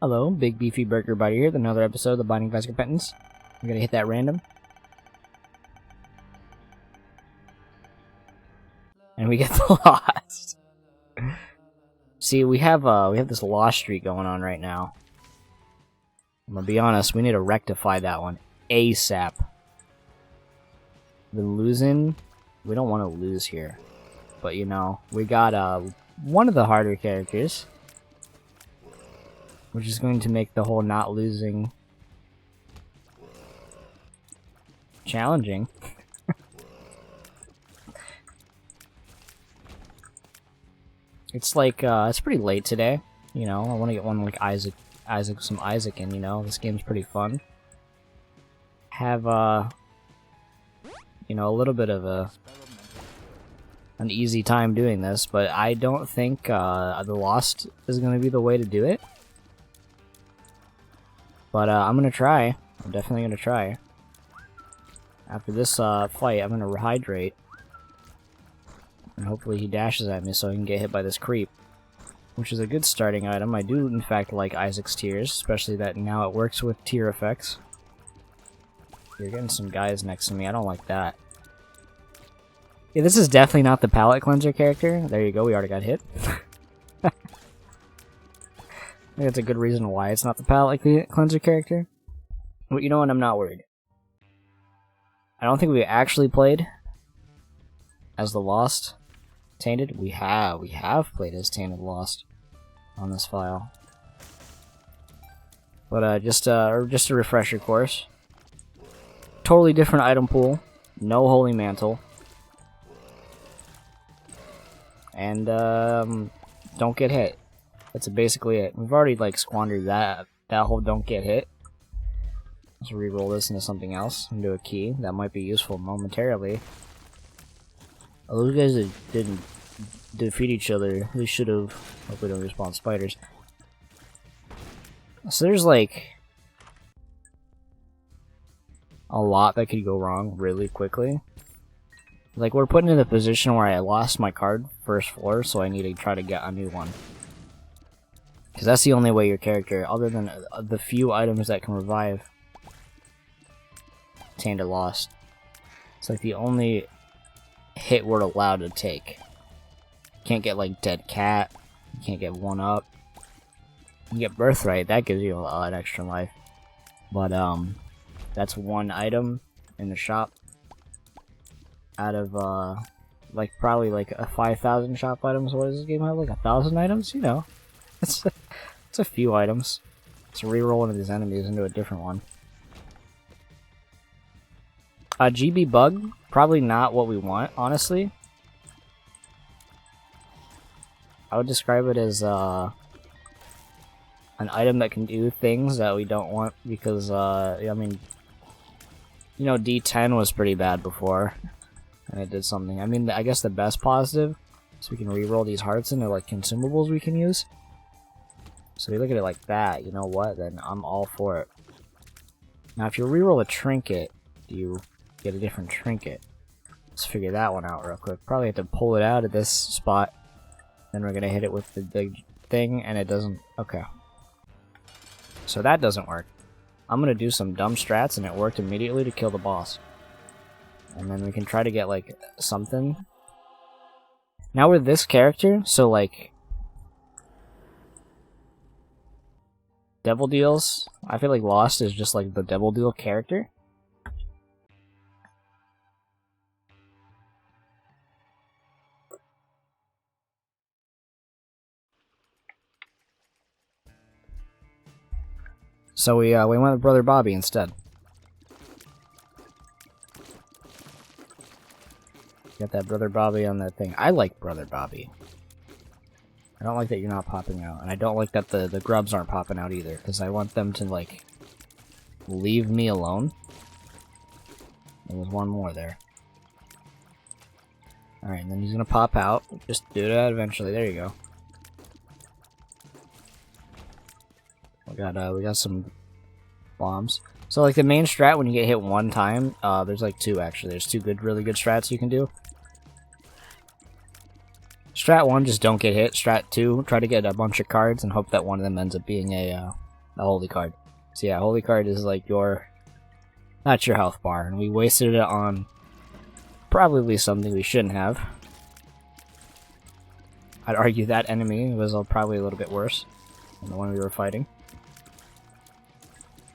Hello, Big Beefy Burger Body here with another episode of the Binding of Isaac Repentance. I'm gonna hit that random. And we get the lost. See, we have this lost streak going on right now. I'm gonna be honest, we need to rectify that one ASAP. The losing, we don't want to lose here. But you know, we got one of the harder characters, which is going to make the whole not losing challenging. It's like, it's pretty late today, you know, I want to get one like some Isaac in, you know, this game's pretty fun. Have, you know, a little bit of an easy time doing this, but I don't think, the Lost is going to be the way to do it. But, I'm gonna try. I'm definitely gonna try. After this, fight, I'm gonna rehydrate. And hopefully he dashes at me so I can get hit by this creep. Which is a good starting item. I do, in fact, like Isaac's tears, especially that now it works with tear effects. You're getting some guys next to me, I don't like that. Yeah, this is definitely not the palate cleanser character. There you go, we already got hit. I think that's a good reason why it's not the palate cleanser character. But you know what, I'm not worried. I don't think we actually played as the Lost Tainted. We have played as Tainted Lost on this file. But just a refresher course. Totally different item pool. No Holy Mantle. And don't get hit. That's basically it. We've already like squandered that whole don't get hit. Let's re-roll this into something else, into a key that might be useful momentarily. Oh, those guys that didn't defeat each other, they should have. Hope we don't respawn spiders. So there's like a lot that could go wrong really quickly. Like, we're put in a position where I lost my card first floor, so I need to try to get a new one. Because that's the only way your character, other than the few items that can revive Tainted Lost, it's like the only hit we're allowed to take. You can't get like Dead Cat, you can't get 1-up. You can get Birthright, that gives you a lot extra life. But that's one item in the shop out of like probably like a 5,000 shop items. What does this game have? Like 1,000 items? You know, it's a few items. Let's reroll one of these enemies into a different one. GB bug, probably not what we want, honestly. I would describe it as an item that can do things that we don't want because, I mean, you know, D10 was pretty bad before, and it did something. I mean, I guess the best positive is we can reroll these hearts into, like, consumables we can use. So we look at it like that, you know what, then I'm all for it. Now, if you reroll a trinket, do you get a different trinket? Let's figure that one out real quick. Probably have to pull it out at this spot. Then we're gonna hit it with the big thing, and it doesn't. Okay. So that doesn't work. I'm gonna do some dumb strats, and it worked immediately to kill the boss. And then we can try to get, like, something. Now with this character, so, like, Devil Deals, I feel like Lost is just, like, the Devil Deal character. So we went with Brother Bobby instead. Got that Brother Bobby on that thing. I like Brother Bobby. I don't like that you're not popping out, and I don't like that the grubs aren't popping out either, because I want them to, like, leave me alone. There was one more there. Alright, and then he's gonna pop out. Just do that eventually. There you go. We got some bombs. So, like, the main strat when you get hit one time, there's like two actually. There's two really good strats you can do. Strat 1, just don't get hit. Strat 2, try to get a bunch of cards and hope that one of them ends up being a The holy card. So yeah, holy card is like your... not your health bar, and we wasted it on probably something we shouldn't have. I'd argue that enemy was probably a little bit worse than the one we were fighting.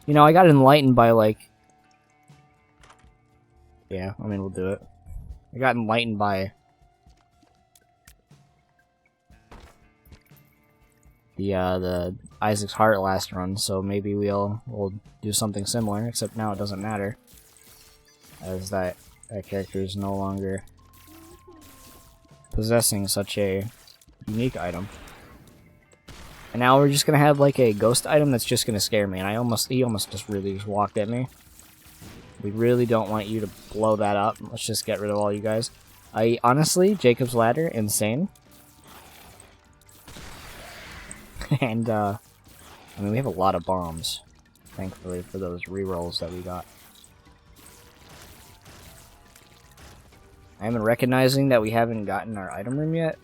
You know, I got enlightened by, like... yeah, I mean, we'll do it. I got enlightened by... the Isaac's Heart last run, so maybe we'll do something similar, except now it doesn't matter. As that character is no longer possessing such a unique item. And now we're just gonna have like a ghost item that's just gonna scare me, and he almost just really just walked at me. We really don't want you to blow that up. Let's just get rid of all you guys. Honestly, Jacob's Ladder, insane. And, I mean, we have a lot of bombs, thankfully, for those rerolls that we got. I am recognizing that we haven't gotten our item room yet.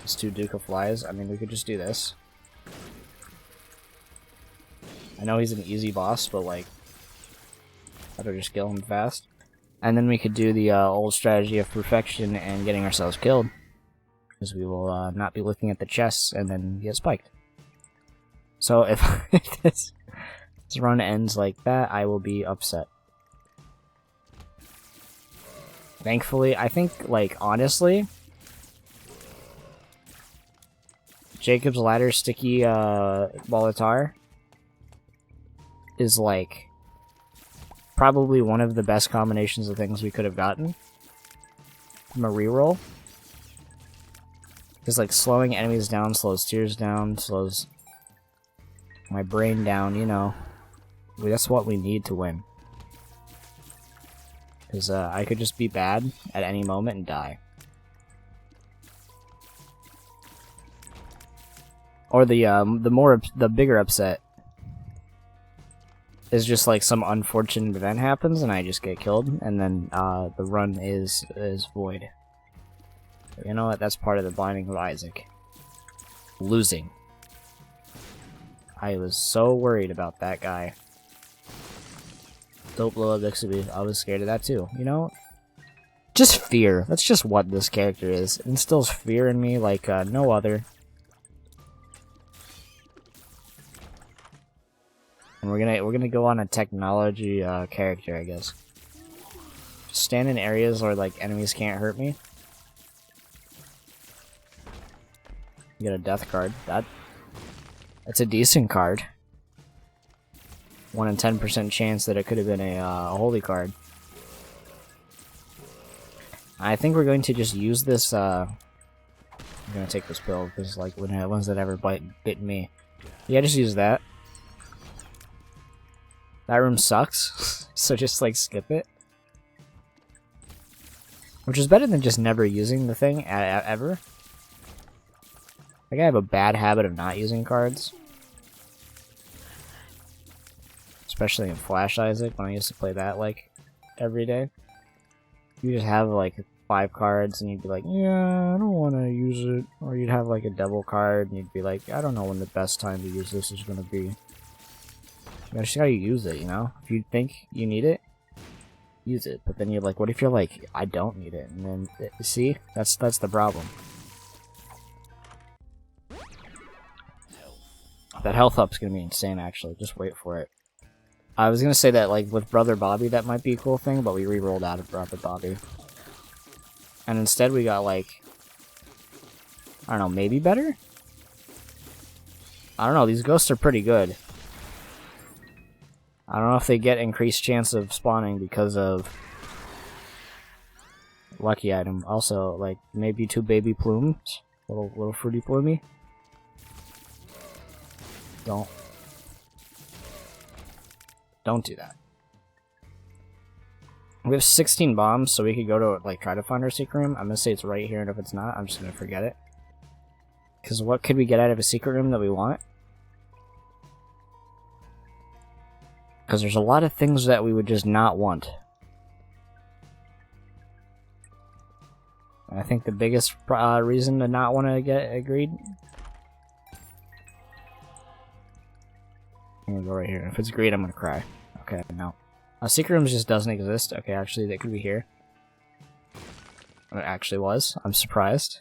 It's 2 Duke of Flies. I mean, we could just do this. I know he's an easy boss, but, like, better just kill him fast. And then we could do the old strategy of perfection and getting ourselves killed. Because we will not be looking at the chests and then get spiked. So if this run ends like that, I will be upset. Thankfully, I think, like, honestly, Jacob's Ladder Sticky Bolitar is, like, probably one of the best combinations of things we could have gotten from a reroll. Because, like, slowing enemies down slows tears down, slows my brain down, you know. That's what we need to win. Because I could just be bad at any moment and die. Or the bigger upset is just like some unfortunate event happens and I just get killed, and then the run is void. You know what? That's part of the Binding of Isaac. Losing. I was so worried about that guy. Don't blow up Bixby. I was scared of that too. You know? Just fear. That's just what this character is. It instills fear in me like no other. And we're gonna go on a technology character, I guess. Just stand in areas where like enemies can't hurt me. Get a death card. That's a decent card. 1 in 10% chance that it could have been a holy card. I think we're going to just use this. I'm gonna take this pill because like ones that ever bit me. Yeah, just use that. That room sucks, so just like skip it. Which is better than just never using the thing ever. Like, I have a bad habit of not using cards. Especially in Flash Isaac, when I used to play that, like, every day. You just have, like, 5 cards, and you'd be like, yeah, I don't want to use it. Or you'd have, like, a double card, and you'd be like, I don't know when the best time to use this is going to be. That's just how you use it, you know? If you think you need it, use it. But then you're like, what if you're like, I don't need it? And then, see? That's the problem. That health up's gonna be insane, actually. Just wait for it. I was gonna say that, like, with Brother Bobby, that might be a cool thing, but we re-rolled out of Brother Bobby. And instead we got, like, I don't know, maybe better? I don't know, these ghosts are pretty good. I don't know if they get increased chance of spawning because of lucky item. Also, like, maybe 2 baby plumes. Little fruity plumey. Don't do that. We have 16 bombs, so we could go to, like, try to find our secret room. I'm gonna say it's right here, and if it's not, I'm just gonna forget it. Because what could we get out of a secret room that we want? Because there's a lot of things that we would just not want. And I think the biggest reason to not want to get agreed I'm gonna go right here. If it's green, I'm gonna cry. Okay, no. Secret rooms just doesn't exist. Okay, actually, they could be here. It actually was. I'm surprised.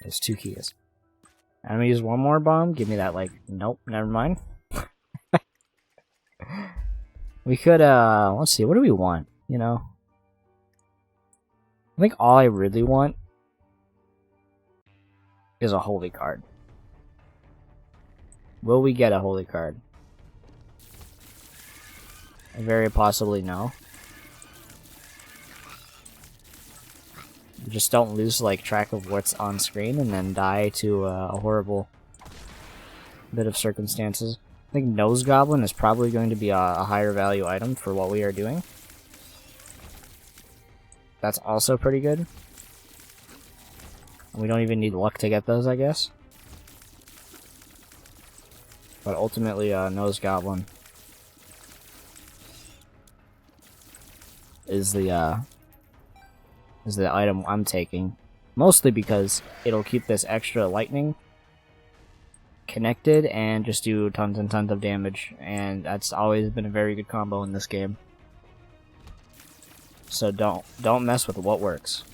There's 2 keys. I'm gonna use one more bomb. Give me that, like, nope, never mind. We could, let's see, what do we want? You know? I think all I really want is a holy card. Will we get a holy card? Very possibly no. Just don't lose like track of what's on screen and then die to a horrible bit of circumstances. I think Nose Goblin is probably going to be a higher value item for what we are doing. That's also pretty good. We don't even need luck to get those, I guess. But ultimately, Nose Goblin is the item I'm taking. Mostly because it'll keep this extra lightning connected and just do tons and tons of damage. And that's always been a very good combo in this game. So don't mess with what works.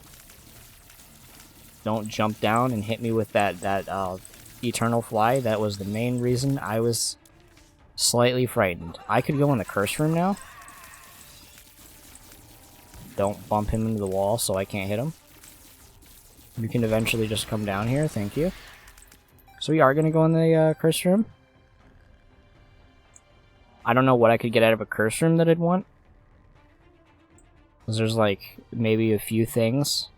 Don't jump down and hit me with that Eternal Fly. That was the main reason I was slightly frightened. I could go in the curse room now. Don't bump him into the wall so I can't hit him. You can eventually just come down here, thank you. So we are going to go in the curse room. I don't know what I could get out of a curse room that I'd want. Because there's like maybe a few things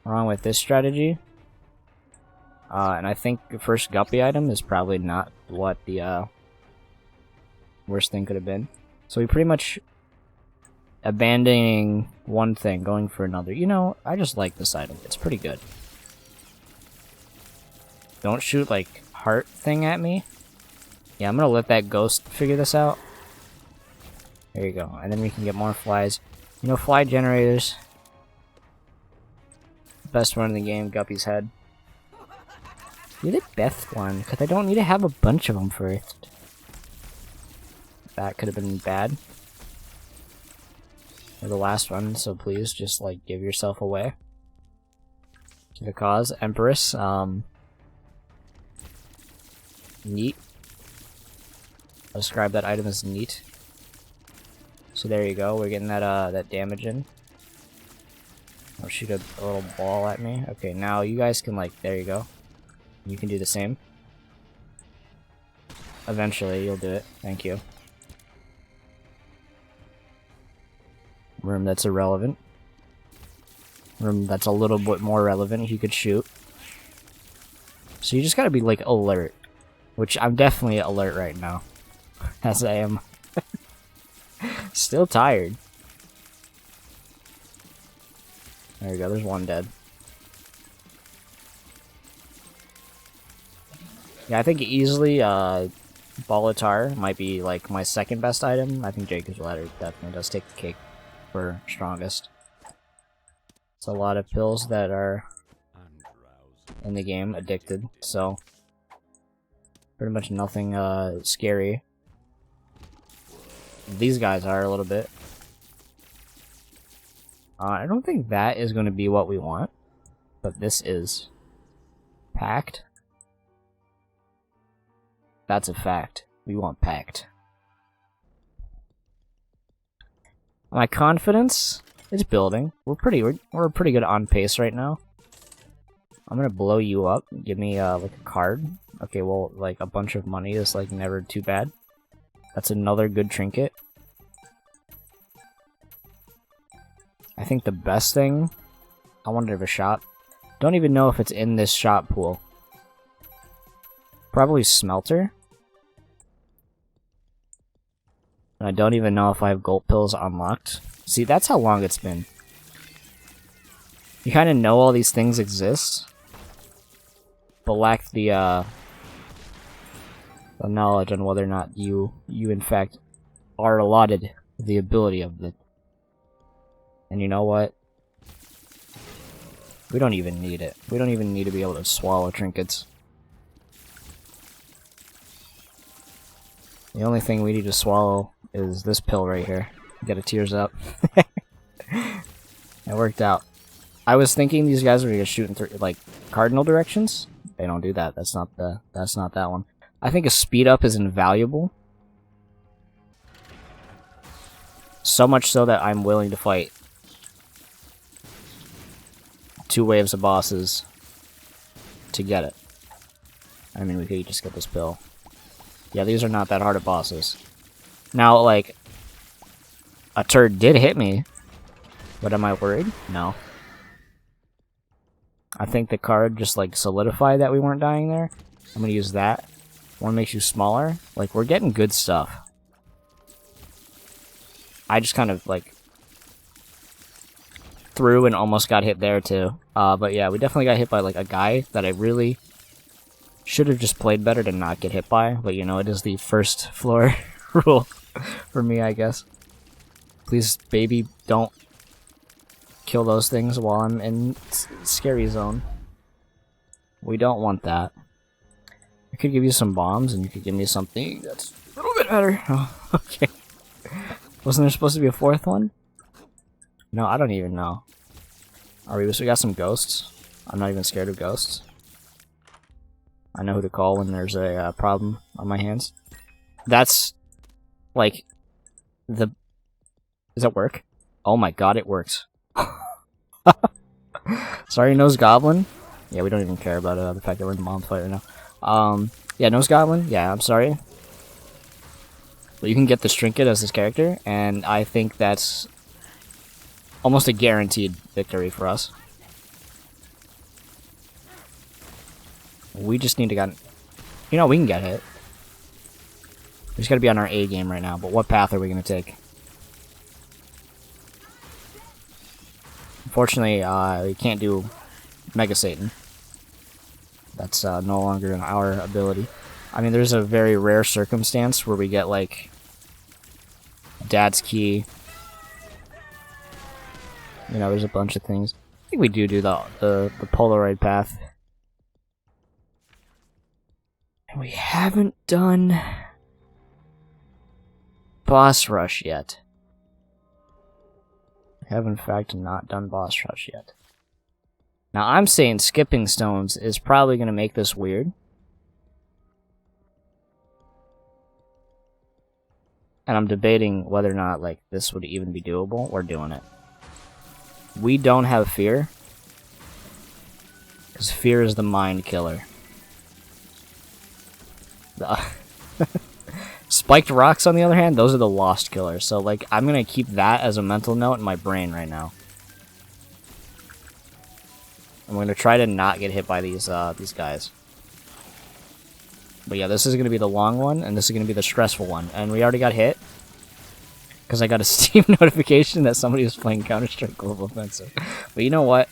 wrong with this strategy. And I think the first guppy item is probably not what the worst thing could have been. So we pretty much abandoning one thing, going for another. You know, I just like this item. It's pretty good. Don't shoot, like, heart thing at me. Yeah, I'm gonna let that ghost figure this out. There you go. And then we can get more flies. You know, fly generators. Best one in the game, Guppy's head. You're the best one, because I don't need to have a bunch of them first. That could have been bad. Or the last one, so please just like give yourself away to the cause. Empress, neat. I'll describe that item as neat. So there you go, we're getting that damage in. I'll shoot a little ball at me. Okay, now you guys can like, there you go. You can do the same. Eventually you'll do it, thank you. Room that's irrelevant. Room that's a little bit more relevant, he could shoot. So you just gotta be, like, alert. Which I'm definitely alert right now. As I am. Still tired. There we go, there's one dead. Yeah, I think easily, Bolitar might be, like, my second best item. I think Jacob's Ladder definitely does take the cake for strongest. It's a lot of pills that are in the game addicted, so pretty much nothing scary. These guys are a little bit. I don't think that is going to be what we want, but this is. Packed? That's a fact. We want packed. My confidence is building. We're pretty good on pace right now. I'm gonna blow you up. Give me like a card. Okay, well, like a bunch of money is like never too bad. That's another good trinket. I think the best thing, I wanted of a shop. Don't even know if it's in this shop pool. Probably smelter. And I don't even know if I have gold pills unlocked. See, that's how long it's been. You kind of know all these things exist, but lack the knowledge on whether or not you in fact are allotted the ability of it. And you know what? We don't even need it. We don't even need to be able to swallow trinkets. The only thing we need to swallow is this pill right here. Get a tears up. It worked out. I was thinking these guys were gonna shoot in like cardinal directions. They don't do that. That's not that one. I think a speed up is invaluable. So much so that I'm willing to fight 2 waves of bosses to get it. I mean, we could just get this pill. Yeah, these are not that hard of bosses. Now, like, a turd did hit me, but am I worried? No. I think the card just, like, solidified that we weren't dying there. I'm gonna use that. One makes you smaller. Like, we're getting good stuff. I just kind of, like, threw and almost got hit there, too. But yeah, we definitely got hit by, like, a guy that I really should have just played better to not get hit by. But, you know, it is the first floor rule for me, I guess. Please, baby, don't kill those things while I'm in scary zone. We don't want that. I could give you some bombs, and you could give me something that's a little bit better. Oh, okay. Wasn't there supposed to be a 4th one? No, I don't even know. We got some ghosts. I'm not even scared of ghosts. I know who to call when there's a problem on my hands. That's, like, the... Does that work? Oh my god, it works. Sorry, Nose Goblin. Yeah, we don't even care about the fact that we're in the bomb fight right now. Yeah, Nose Goblin. Yeah, I'm sorry. But you can get this trinket as this character, and I think that's almost a guaranteed victory for us. We just need to get... You know, we can get hit. We just gotta be on our A game right now, but what path are we gonna take? Unfortunately, we can't do Mega Satan. That's no longer in our ability. I mean, there's a very rare circumstance where we get, like, Dad's Key. You know, there's a bunch of things. I think we do the Polaroid path. And we haven't done Boss Rush yet. We have, in fact, not done Boss Rush yet. Now, I'm saying skipping stones is probably going to make this weird. And I'm debating whether or not, like, this would even be doable. We're doing it. We don't have fear. Because fear is the mind killer. Spiked rocks, on the other hand, those are the lost killers. So, like, I'm going to keep that as a mental note in my brain right now. I'm going to try to not get hit by these guys. But yeah, this is going to be the long one, and this is going to be the stressful one. And we already got hit. Because I got a Steam notification that somebody was playing Counter-Strike Global Offensive. But you know what?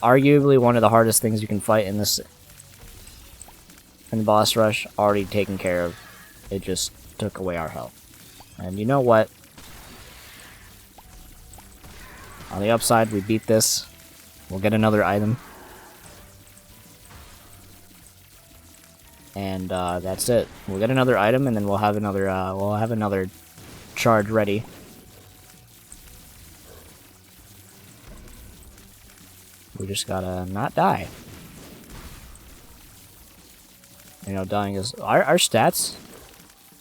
Arguably one of the hardest things you can fight in this... in Boss Rush, already taken care of. It just took away our health. And you know what? On the upside, we beat this. We'll get another item. And that's it. We'll get another item, and then we'll have another charge ready. We just gotta not die. You know, dying is our stats.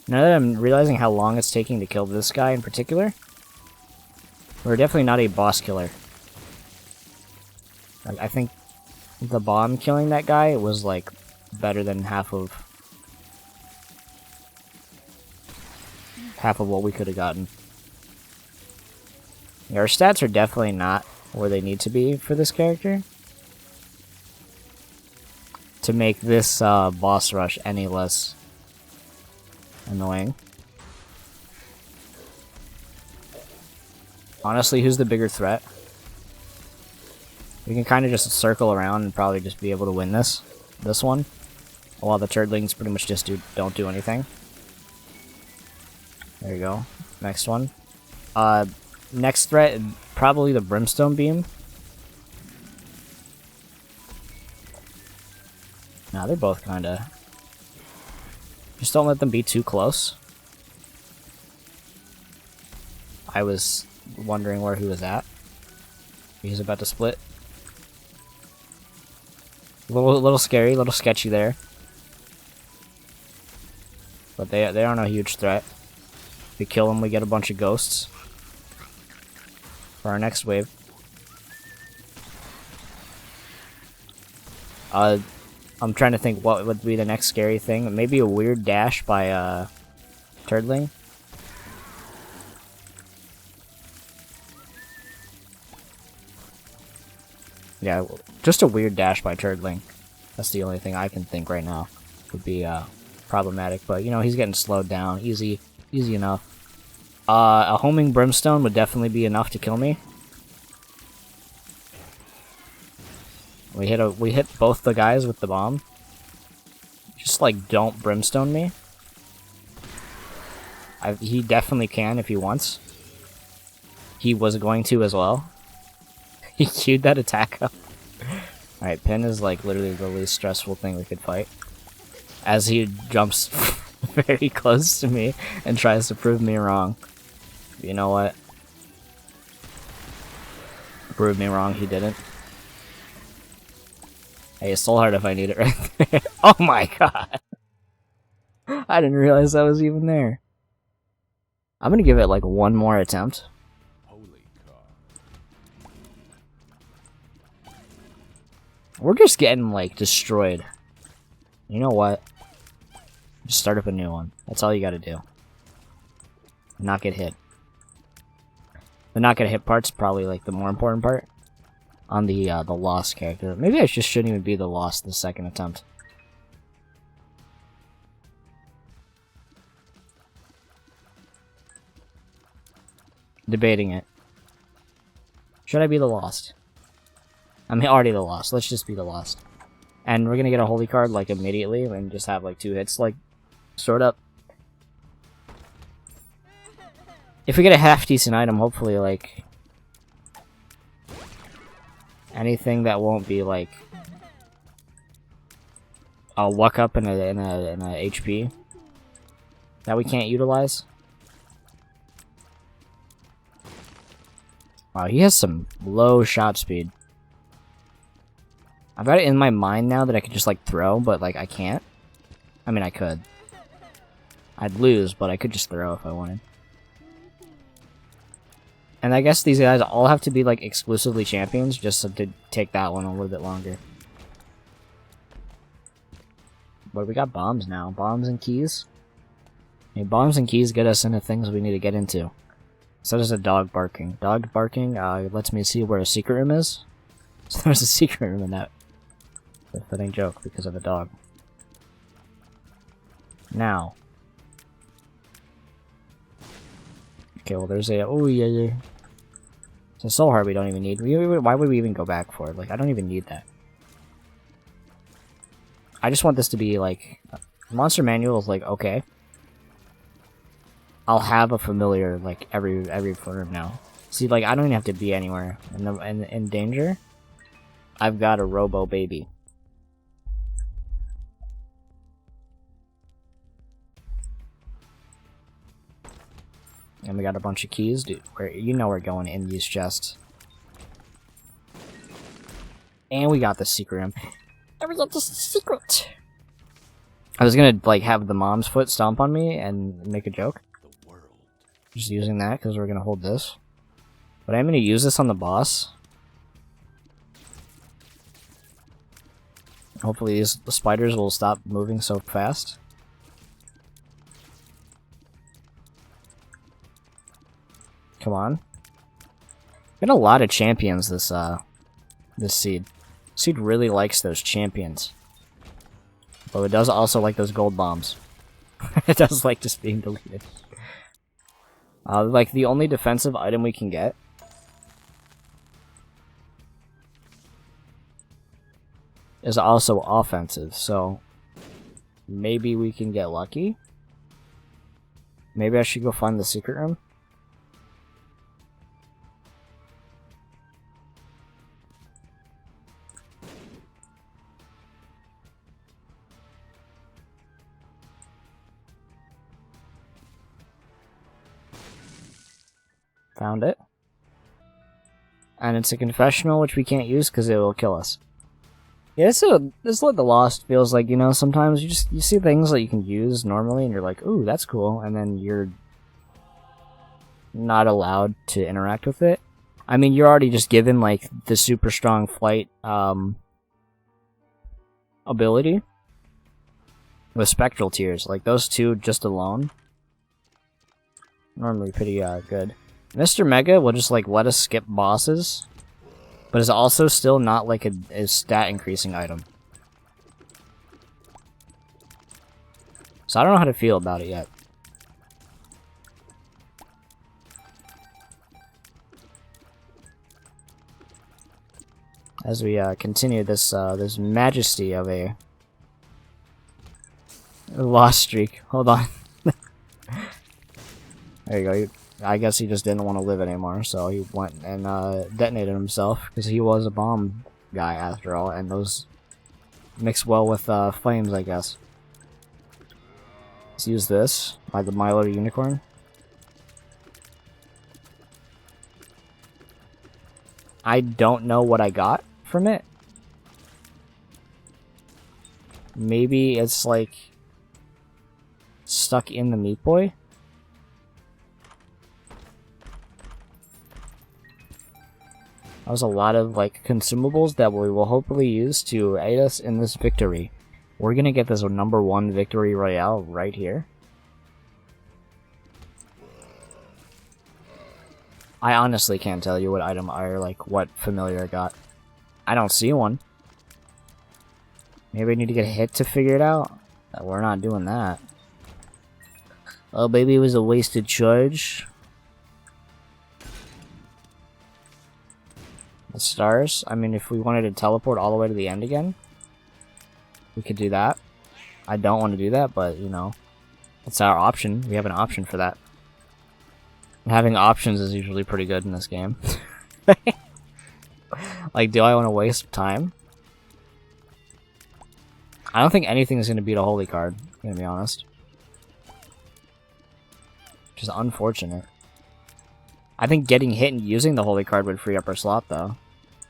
Now that I'm realizing how long it's taking to kill this guy in particular, we're definitely not a boss killer. I think the bomb killing that guy was like better than half of what we could have gotten. Yeah, our stats are definitely not where they need to be for this character to make this boss rush any less annoying. Honestly, who's the bigger threat? We can kind of just circle around and probably just be able to win this one, while the turdlings pretty much just don't do anything. There you go. Next one. Next threat, probably the brimstone beam. Nah, they're both kind of Just don't let them be too close. I was wondering where he was at. He's about to split. Little scary, little sketchy there. But they aren't a huge threat. If we kill them, we get a bunch of ghosts for our next wave. I'm trying to think what would be the next scary thing. Maybe a weird dash by Turdling. Yeah, just a weird dash by Turdling. That's the only thing I can think right now would be problematic. But you know, he's getting slowed down. Easy enough. A homing brimstone would definitely be enough to kill me. We hit both the guys with the bomb. Just like don't brimstone me. He definitely can if he wants. He was going to as well. He queued that attack up. Alright, Pin is like literally the least stressful thing we could fight. As he jumps very close to me and tries to prove me wrong. You know what? Prove me wrong, he didn't. Hey, it's so hard if I need it right there. Oh my god! I didn't realize that was even there. I'm gonna give it like one more attempt. We're just getting like destroyed. You know what? Just start up a new one. That's all you gotta do. Not get hit. The not get hit part's probably like the more important part. On the Lost character. Maybe I just shouldn't even be the Lost the second attempt. Debating it. Should I be the Lost? I'm already the Lost. Let's just be the Lost. And we're gonna get a holy card like immediately and just have like 2 hits like sort up. If we get a half decent item, hopefully like anything that won't be like a luck up in a HP that we can't utilize. Wow, he has some low shot speed. I've got it in my mind now that I could just like throw, but like I can't. I mean I could. I'd lose, but I could just throw if I wanted. And I guess these guys all have to be like exclusively champions just to take that one a little bit longer. But we got bombs now. Bombs and keys. I mean, bombs and keys get us into things we need to get into. So does a dog barking. Dog barking lets me see where a secret room is. So there's a secret room in that pathetic joke because of a dog. Now. Okay, well there's a... Oh, yeah. It's a soul heart we don't even need. Why would we even go back for it? Like, I don't even need that. I just want this to be, like... Monster Manual is, like, okay. I'll have a familiar, like, every form now. See, like, I don't even have to be anywhere. In danger, I've got a Robo Baby. And we got a bunch of keys, dude. You know we're going in these chests. And we got the secret room. And we got the secret! I was gonna, like, have the mom's foot stomp on me and make a joke. Just using that, because we're gonna hold this. But I'm gonna use this on the boss. Hopefully the spiders will stop moving so fast. Come on. Got a lot of champions this seed. Seed really likes those champions. But it does also like those gold bombs. It does like just being deleted. Like the only defensive item we can get is also offensive, so maybe we can get lucky. Maybe I should go find the secret room. Found it. And it's a confessional, which we can't use because it will kill us. Yeah, this is what the Lost feels like, you know, sometimes you see things that you can use normally and you're like, ooh, that's cool, and then you're not allowed to interact with it. I mean, you're already just given, like, the super strong flight, ability with spectral tears. Like, those two just alone, normally pretty, good. Mr. Mega will just, like, let us skip bosses, but is also still not, like, a stat increasing item. So I don't know how to feel about it yet. As we continue this this majesty of a lost streak. Hold on. There you go. I guess he just didn't want to live anymore, so he went and detonated himself because he was a bomb guy after all, and those mix well with flames, I guess. Let's use this by the Milo Unicorn. I don't know what I got from it. Maybe it's like stuck in the Meat Boy. That was a lot of like consumables that we will hopefully use to aid us in this victory. We're gonna get this #1 victory royale right here. I honestly can't tell you what item or like what familiar I got. I don't see one. Maybe I need to get hit to figure it out. We're not doing that. Oh, maybe it was a wasted charge. The stars. I mean, if we wanted to teleport all the way to the end again, we could do that. I don't want to do that, but you know, it's our option. We have an option for that. And having options is usually pretty good in this game. Like, do I want to waste time? I don't think anything is going to beat a holy card, I'm gonna be honest. Which is unfortunate. I think getting hit and using the holy card would free up our slot, though.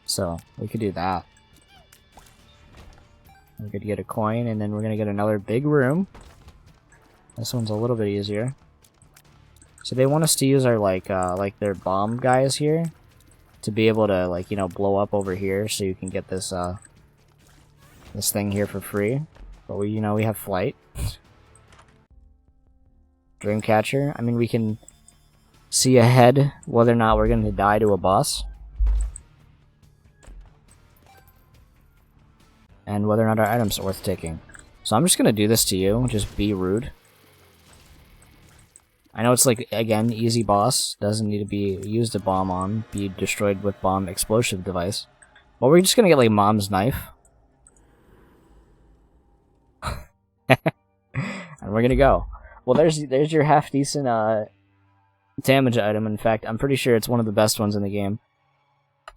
So, we could do that. We could get a coin, and then we're going to get another big room. This one's a little bit easier. So they want us to use our, like their bomb guys here to be able to, like, you know, blow up over here so you can get this, this thing here for free. But we, you know, we have flight. Dreamcatcher. I mean, we can see ahead whether or not we're going to die to a boss. And whether or not our items are worth taking. So I'm just going to do this to you, just be rude. I know it's like, again, easy boss, doesn't need to be used a bomb on, be destroyed with bomb explosive device. But we're just going to get like Mom's knife. And we're going to go. Well, there's your half decent damage item. In fact, I'm pretty sure it's one of the best ones in the game.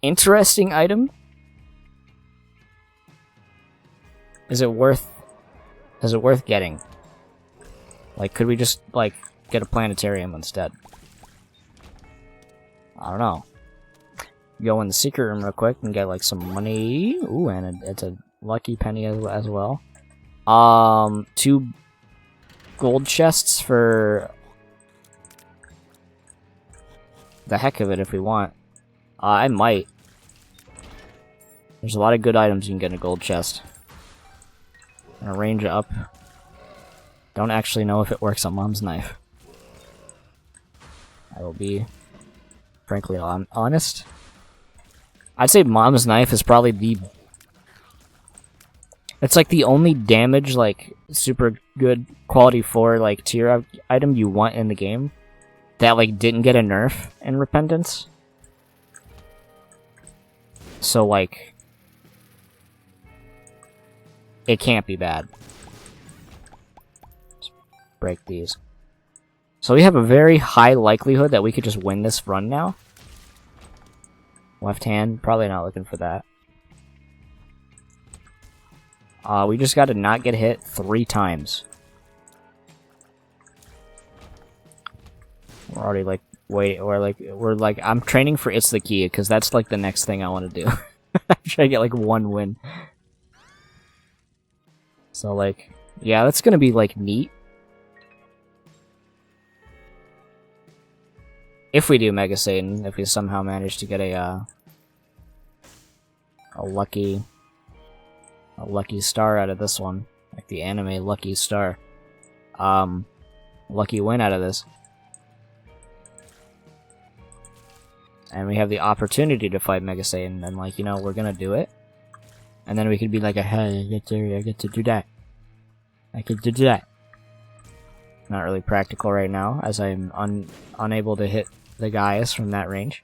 Interesting item. Is it worth getting? Like, could we just like get a planetarium instead? I don't know. Go in the secret room real quick and get like some money. Ooh, and it's a lucky penny as well. 2 gold chests for the heck of it if we want. I might. There's a lot of good items you can get in a gold chest. I'm gonna range it up. Don't actually know if it works on Mom's knife. I will be, frankly, honest. I'd say Mom's knife is probably the... It's like the only damage, like, super good quality 4, like, tier item you want in the game that, like, didn't get a nerf in Repentance. So, like... It can't be bad. Let's break these. So we have a very high likelihood that we could just win this run now. Left hand, probably not looking for that. We just gotta not get hit 3 times. We're already like wait, we're like, I'm training for It's the Key, because that's like the next thing I want to do. I'm trying to get like 1 win. So like, yeah, that's gonna be like neat. If we do Mega Satan, if we somehow manage to get a lucky star out of this one, like the anime lucky star, lucky win out of this, and we have the opportunity to fight Mega Satan, and like, you know, we're gonna do it, and then we could be like, hey, I get to do that. I get to do that. Not really practical right now, as I'm unable to hit the guys from that range.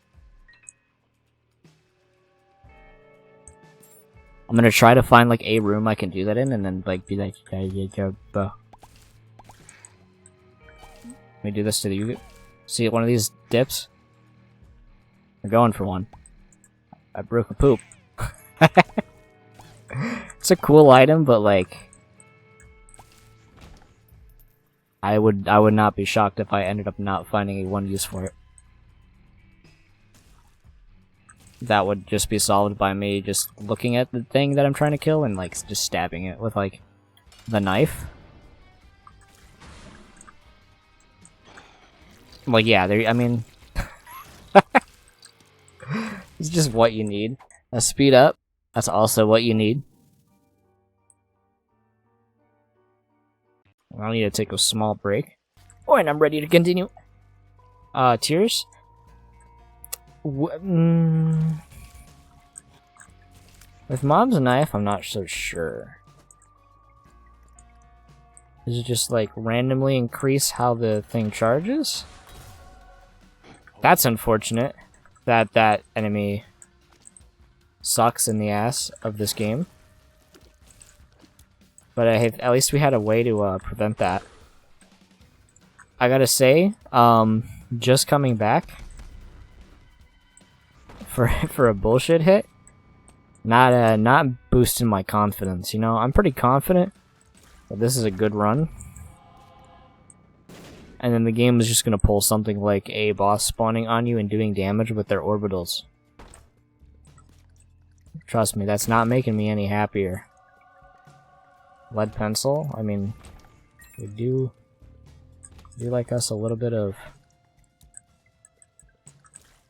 I'm gonna try to find like a room I can do that in, and then like be like, let me do this to you. See one of these dips? We're going for one. I broke a poop. It's a cool item, but like, I would not be shocked if I ended up not finding one use for it. That would just be solved by me just looking at the thing that I'm trying to kill and like just stabbing it with like the knife. Like, yeah, there. I mean, it's just what you need. A speed up. That's also what you need. I'll need to take a small break. Oh, and I'm ready to continue. Tears? With Mom's knife, I'm not so sure. Does it just, like, randomly increase how the thing charges? That's unfortunate. That enemy sucks in the ass of this game. But at least we had a way to prevent that. I gotta say, just coming back for a bullshit hit, not boosting my confidence. You know, I'm pretty confident that this is a good run, and then the game is just gonna pull something like a boss spawning on you and doing damage with their orbitals. Trust me, that's not making me any happier. Lead pencil. I mean, we do like us a little bit of.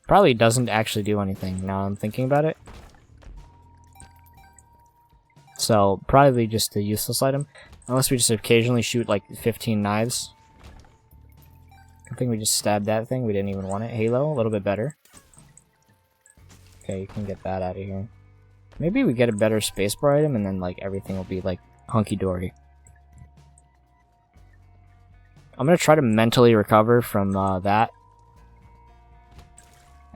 Probably doesn't actually do anything now I'm thinking about it. So, probably just a useless item. Unless we just occasionally shoot like 15 knives. I think we just stabbed that thing. We didn't even want it. Halo, a little bit better. Okay, you can get that out of here. Maybe we get a better spacebar item and then like everything will be like hunky-dory. I'm gonna try to mentally recover from that.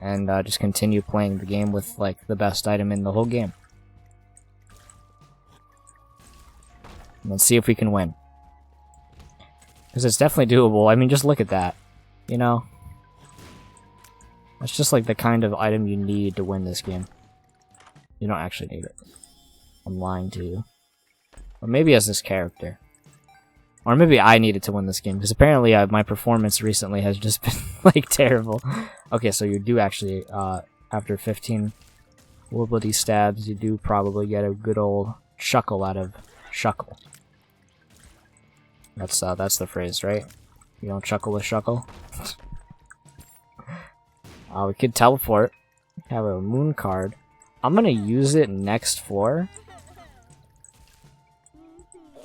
And just continue playing the game with like the best item in the whole game. And let's see if we can win. Because it's definitely doable. I mean, just look at that. You know? That's just like the kind of item you need to win this game. You don't actually need it. I'm lying to you. Or maybe as this character. Or maybe I needed to win this game, because apparently my performance recently has just been, like, terrible. Okay, so you do actually, after 15 wobbly stabs, you do probably get a good old chuckle out of Shuckle. That's the phrase, right? You don't chuckle with Shuckle? We could teleport. Have a moon card. I'm gonna use it next floor.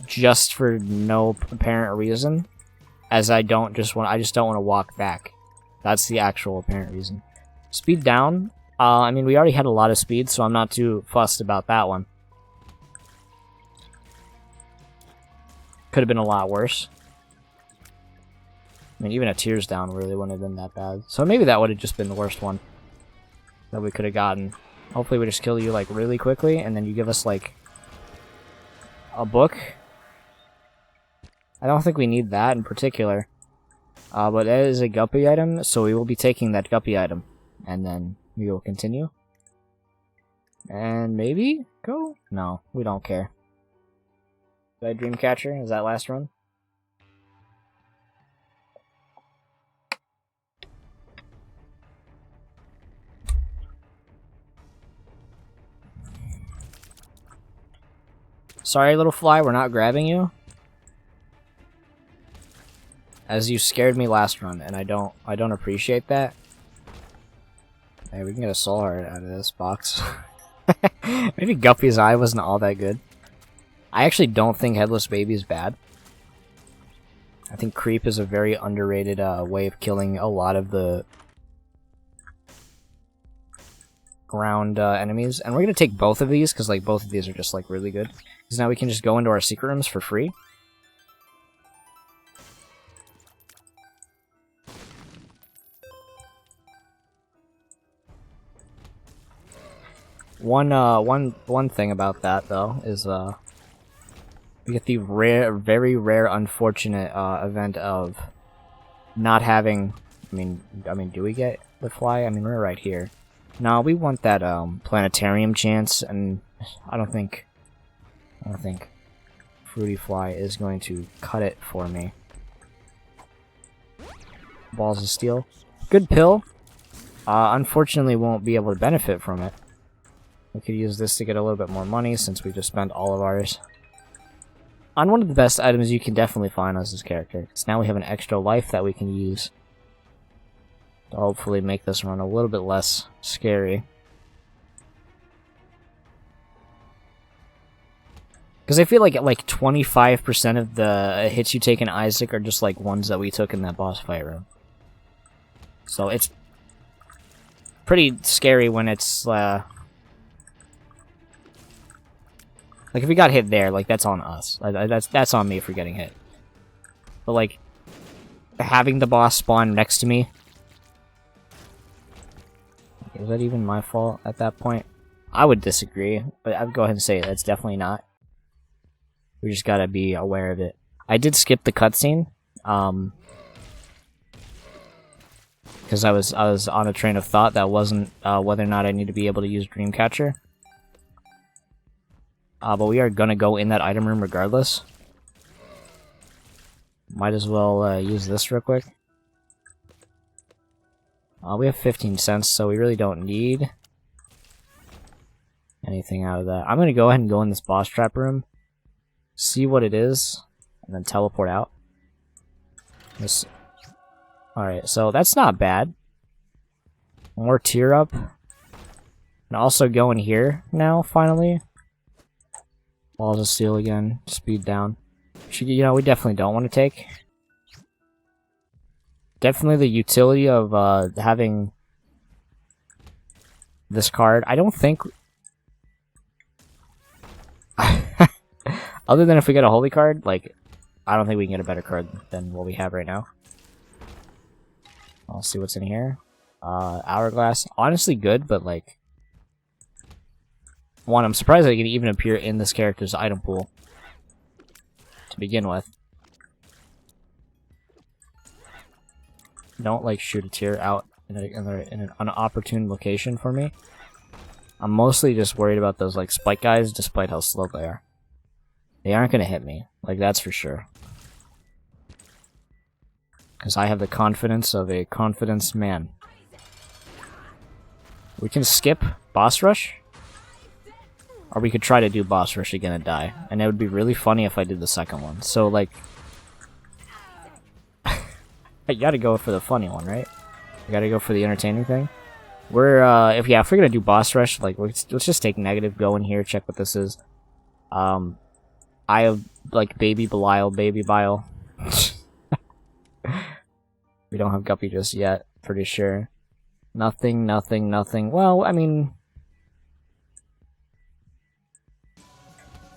Just for no apparent reason, as I just don't want to walk back. That's the actual apparent reason. Speed down. I mean, we already had a lot of speed, so I'm not too fussed about that one. Could have been a lot worse. I mean, even a tears down really wouldn't have been that bad. So maybe that would have just been the worst one that we could have gotten. Hopefully we just kill you like really quickly, and then you give us like a book. I don't think we need that in particular. But that is a guppy item, so we will be taking that guppy item. And then we will continue. And maybe go? No, we don't care. Did I Dreamcatcher? Is that last run? Sorry, little fly, we're not grabbing you. As you scared me last run, and I don't appreciate that. Hey, we can get a soul heart out of this box. Maybe Guppy's eye wasn't all that good. I actually don't think Headless Baby is bad. I think Creep is a very underrated way of killing a lot of the ground enemies. And we're gonna take both of these, because like both of these are just like really good. Because now we can just go into our secret rooms for free. One thing about that though is we get the very rare, unfortunate event of not having. I mean, do we get the fly? I mean, we're right here. No, we want that planetarium chance, and I don't think Fruity Fly is going to cut it for me. Balls of Steel, good pill. Unfortunately, won't be able to benefit from it. We could use this to get a little bit more money since we just spent all of ours on one of the best items you can definitely find as this character. So now we have an extra life that we can use to hopefully make this run a little bit less scary. Because I feel like 25% of the hits you take in Isaac are just like ones that we took in that boss fight room. So it's pretty scary when it's like, if we got hit there, like, that's on us. That's on me for getting hit. But, like, having the boss spawn next to me... Is that even my fault at that point? I would disagree, but I would go ahead and say that's definitely not. We just gotta be aware of it. I did skip the cutscene, because I was on a train of thought that wasn't whether or not I need to be able to use Dreamcatcher. But we are gonna go in that item room regardless. Might as well use this real quick. We have 15 cents, so we really don't need anything out of that. I'm gonna go ahead and go in this boss trap room, see what it is, and then teleport out. Alright, so that's not bad. More tier up. And also go in here now, finally. Balls of Steel again, speed down. You know, we definitely don't want to take. Definitely the utility of having this card. I don't think... Other than if we get a holy card, like, I don't think we can get a better card than what we have right now. I'll see what's in here. Hourglass. Honestly good, but like... One, I'm surprised that it can even appear in this character's item pool to begin with. Don't like shoot a tier out in an unopportune location for me. I'm mostly just worried about those like spike guys, despite how slow they are. They aren't gonna hit me, like that's for sure. Because I have the confidence of a confidence man. We can skip boss rush. Or we could try to do boss rush again and die. And it would be really funny if I did the second one. So, like... you gotta go for the funny one, right? You gotta go for the entertaining thing. We're, if we're gonna do boss rush, like, let's just take negative, go in here, check what this is. I have, like, Baby Belial, Baby Bile. We don't have Guppy just yet, pretty sure. Nothing. Well, I mean...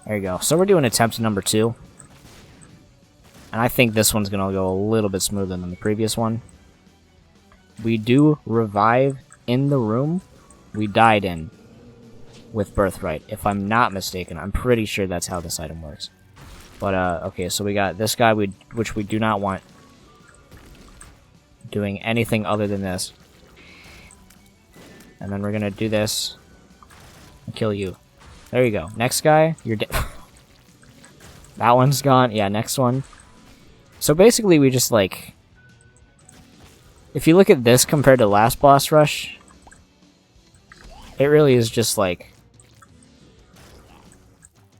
There you go. So we're doing attempt number 2. And I think this one's going to go a little bit smoother than the previous one. We do revive in the room we died in with Birthright, if I'm not mistaken. I'm pretty sure that's how this item works. But, okay, so we got this guy, which we do not want doing anything other than this. And then we're going to do this and kill you. There you go. Next guy, you're dead. That one's gone. Yeah, next one. So basically we just like... If you look at this compared to last boss rush, it really is just like...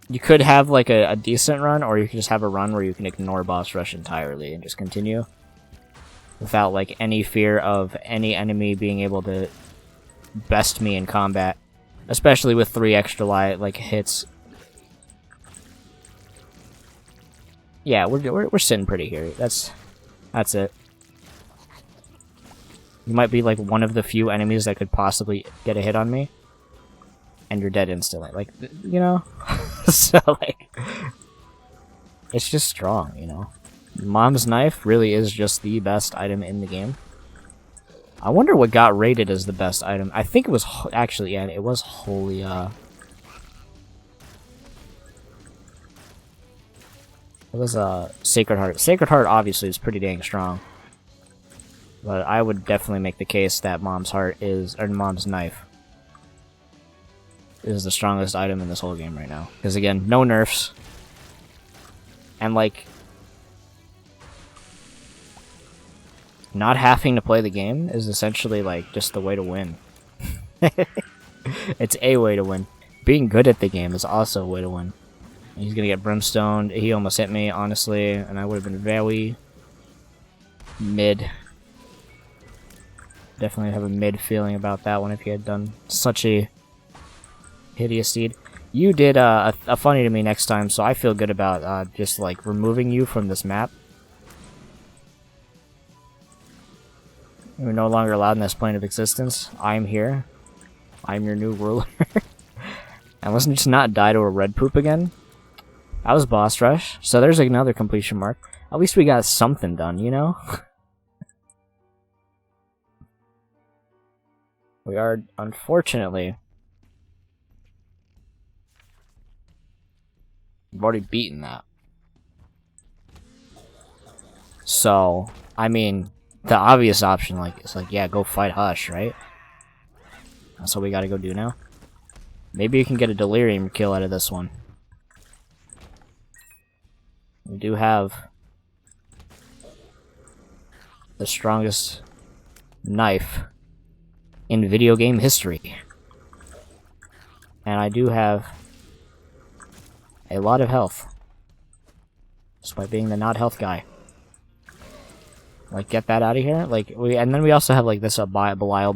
You could have like a decent run, or you could just have a run where you can ignore boss rush entirely and just continue without like any fear of any enemy being able to best me in combat, especially with 3 extra like hits. Yeah, we're sitting pretty here. That's it. You might be like one of the few enemies that could possibly get a hit on me, and you're dead instantly. Like, you know? So, like, it's just strong, you know? Mom's Knife really is just the best item in the game. I wonder what got rated as the best item. I think it was, actually, yeah, it was Holy, it was, Sacred Heart. Sacred Heart, obviously, is pretty dang strong. But I would definitely make the case that Mom's Heart is, or Mom's Knife is the strongest item in this whole game right now. Because again, no nerfs. And like, not having to play the game is essentially like just the way to win. It's a way to win. Being good at the game is also a way to win. He's gonna get brimstoned. He almost hit me, honestly, and I would have been very mid. Definitely have a mid feeling about that one if he had done such a hideous deed. You did a funny to me next time, so I feel good about just like removing you from this map. You're no longer allowed in this plane of existence. I'm here. I'm your new ruler. And let's just not die to a red poop again. That was boss rush, so there's another completion mark. At least we got something done, you know? We are, unfortunately, we've already beaten that. So, I mean, the obvious option, like, is like, yeah, go fight Hush, right? That's what we gotta go do now. Maybe you can get a delirium kill out of this one. We do have the strongest knife in video game history. And I do have a lot of health. Just by being the not health guy. Like, get that out of here. Like, and then we also have like this Belial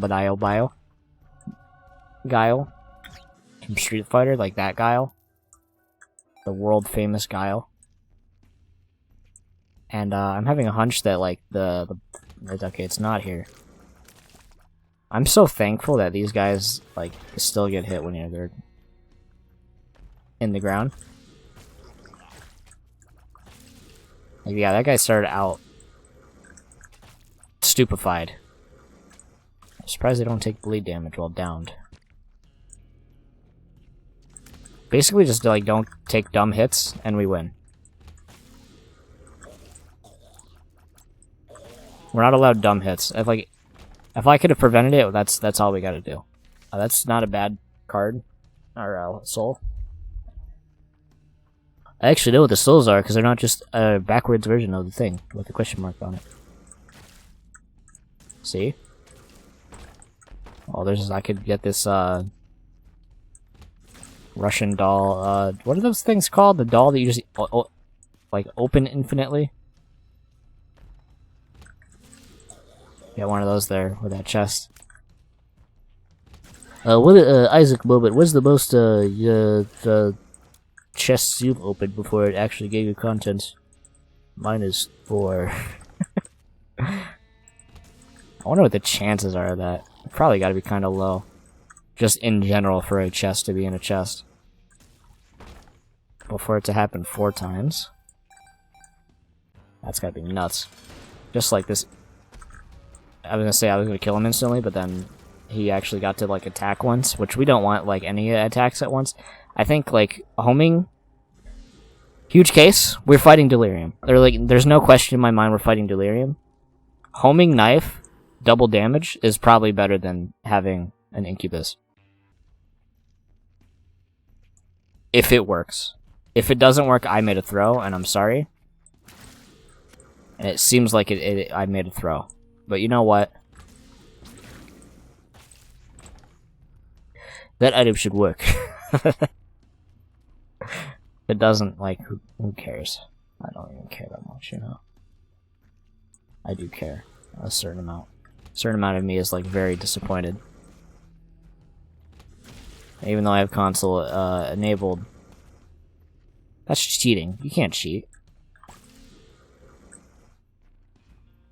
Guile from Street Fighter, like that Guile. The world famous Guile. And I'm having a hunch that like okay, it's not here. I'm so thankful that these guys like still get hit when they're in the ground. Like, yeah, that guy started out stupefied. I'm surprised they don't take bleed damage while downed. Basically, just like don't take dumb hits and we win. We're not allowed dumb hits. If I could have prevented it, that's all we gotta do. That's not a bad card. Or soul. I actually know what the souls are, because they're not just a backwards version of the thing, with a question mark on it. See? Oh, I could get this, Russian doll, what are those things called? The doll that you just, like, open infinitely? Get one of those there with that chest. Isaac moment, what's the most, chests you've opened before it actually gave you content? Mine is 4. I wonder what the chances are of that. Probably gotta be kinda low. Just in general for a chest to be in a chest. But for it to happen 4 times? That's gotta be nuts. Just like this. I was gonna say I was gonna kill him instantly, but then he actually got to like attack once, which we don't want like any attacks at once. I think like homing, huge case, we're fighting Delirium. There's no question in my mind we're fighting Delirium. Homing knife, double damage, is probably better than having an Incubus. If it works. If it doesn't work, I made a throw, and I'm sorry. And it seems like I made a throw. But you know what? That item should work. it doesn't, like, who cares? I don't even care that much, you know? I do care. A certain amount. A certain amount of me is, like, very disappointed. Even though I have console enabled. That's cheating. You can't cheat.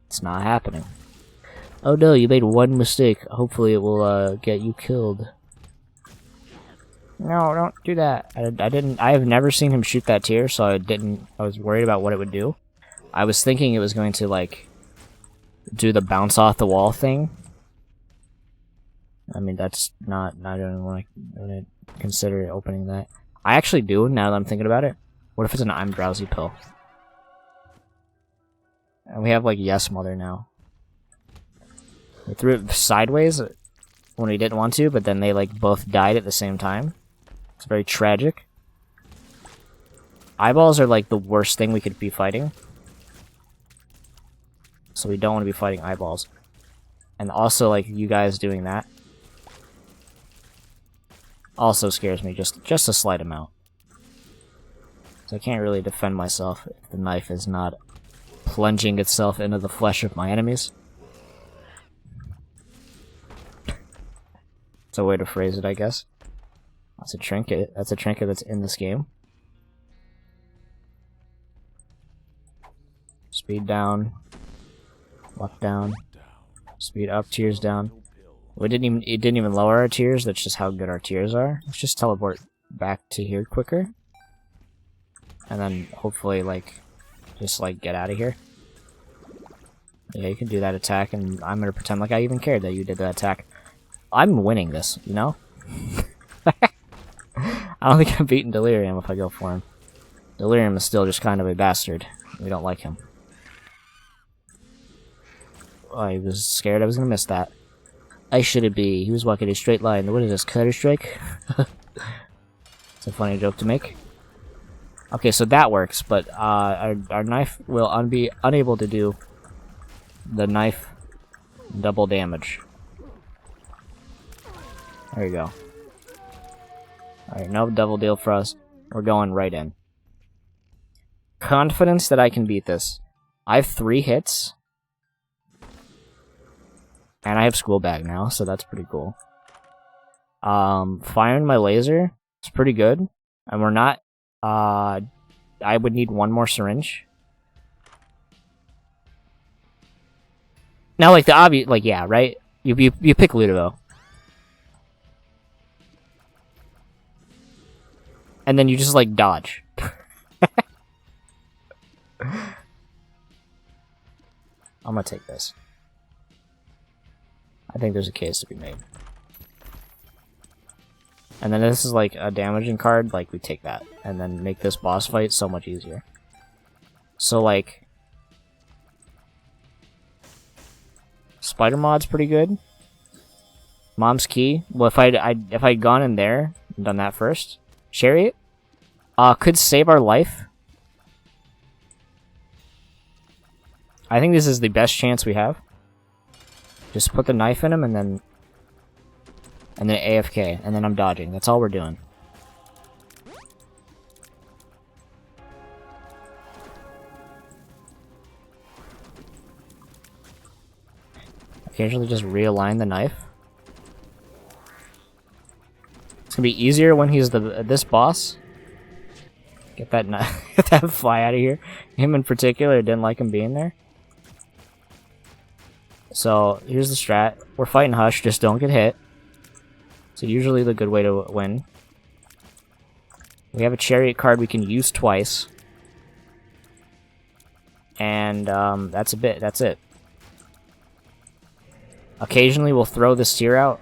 It's not happening. Oh no, you made one mistake. Hopefully it will get you killed. No, don't do that. I have never seen him shoot that tier, so I was worried about what it would do. I was thinking it was going to, like, do the bounce off the wall thing. I mean, that's not, I don't want to consider opening that. I actually do, now that I'm thinking about it. What if it's an I'm drowsy pill? And we have, like, Yes Mother now. We threw it sideways when we didn't want to, but then they, like, both died at the same time. It's very tragic. Eyeballs are, like, the worst thing we could be fighting. So we don't want to be fighting eyeballs. And also, like, you guys doing that also scares me, just a slight amount. So I can't really defend myself if the knife is not plunging itself into the flesh of my enemies. It's a way to phrase it, I guess. That's a trinket. That's a trinket that's in this game. Speed down. Luck down. Speed up, tears down. It didn't even lower our tears, that's just how good our tears are. Let's just teleport back to here quicker. And then hopefully, like, just, like, get out of here. Yeah, you can do that attack, and I'm gonna pretend like I even cared that you did that attack. I'm winning this, you know? I don't think I'm beating Delirium if I go for him. Delirium is still just kind of a bastard. We don't like him. Oh, I was scared I was gonna miss that. I shouldn't be. He was walking a straight line. What is this, Counter-Strike? It's a funny joke to make. Okay, so that works, but our knife will be unable to do the knife double damage. There you go. Alright, no double deal for us. We're going right in. Confidence that I can beat this. I have 3 hits. And I have school bag now, so that's pretty cool. Firing my laser is pretty good. And we're not... I would need 1 more syringe. Now, like, the obvious... Like, yeah, right? You pick Ludovo. And then you just, like, dodge. I'm gonna take this. I think there's a case to be made. And then this is like a damaging card, like we take that. And then make this boss fight so much easier. So like... Spider Mod's pretty good. Mom's Key. Well, if I'd gone in there and done that first. Chariot. Could save our life. I think this is the best chance we have. Just put the knife in him and then AFK, and then I'm dodging. That's all we're doing. Occasionally just realign the knife. It's gonna be easier when he's this boss. Get that get that fly out of here. Him in particular, didn't like him being there. So, here's the strat. We're fighting Hush, just don't get hit. So usually the good way to win. We have a Chariot card we can use twice. And, that's it. Occasionally we'll throw this tier out.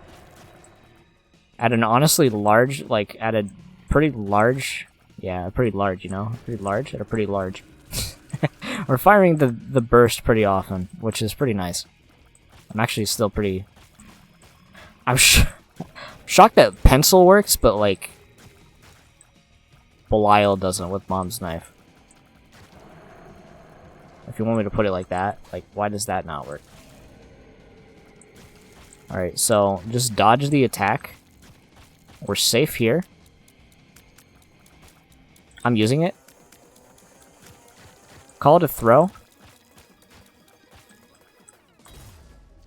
At an honestly large, like, at a pretty large... Yeah, pretty large, you know? Pretty large? At a pretty large. We're firing the burst pretty often, which is pretty nice. I'm actually still pretty... I'm shocked that pencil works, but, like... Belial doesn't with Mom's knife. If you want me to put it like that, like, why does that not work? Alright, so just dodge the attack. We're safe here. I'm using it. Call it a throw.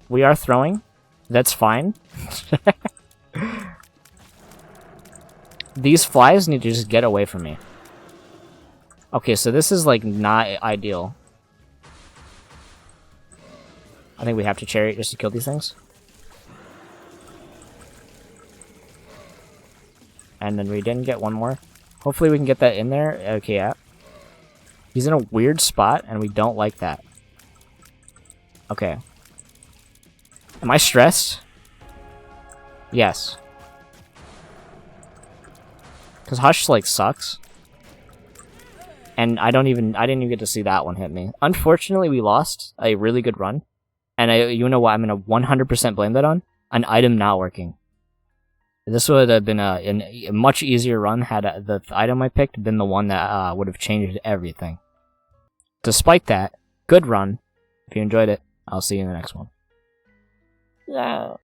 We are throwing. That's fine. These flies need to just get away from me. Okay, so this is like not ideal. I think we have to chariot just to kill these things. And then we didn't get one more. Hopefully we can get that in there. Okay, yeah. He's in a weird spot, and we don't like that. Okay. Am I stressed? Yes. Because Hush, like, sucks. And I didn't even get to see that one hit me. Unfortunately, we lost a really good run. And you know what I'm going to 100% blame that on? An item not working. This would have been a much easier run had the item I picked been the one that would have changed everything. Despite that, good run. If you enjoyed it, I'll see you in the next one. Yeah.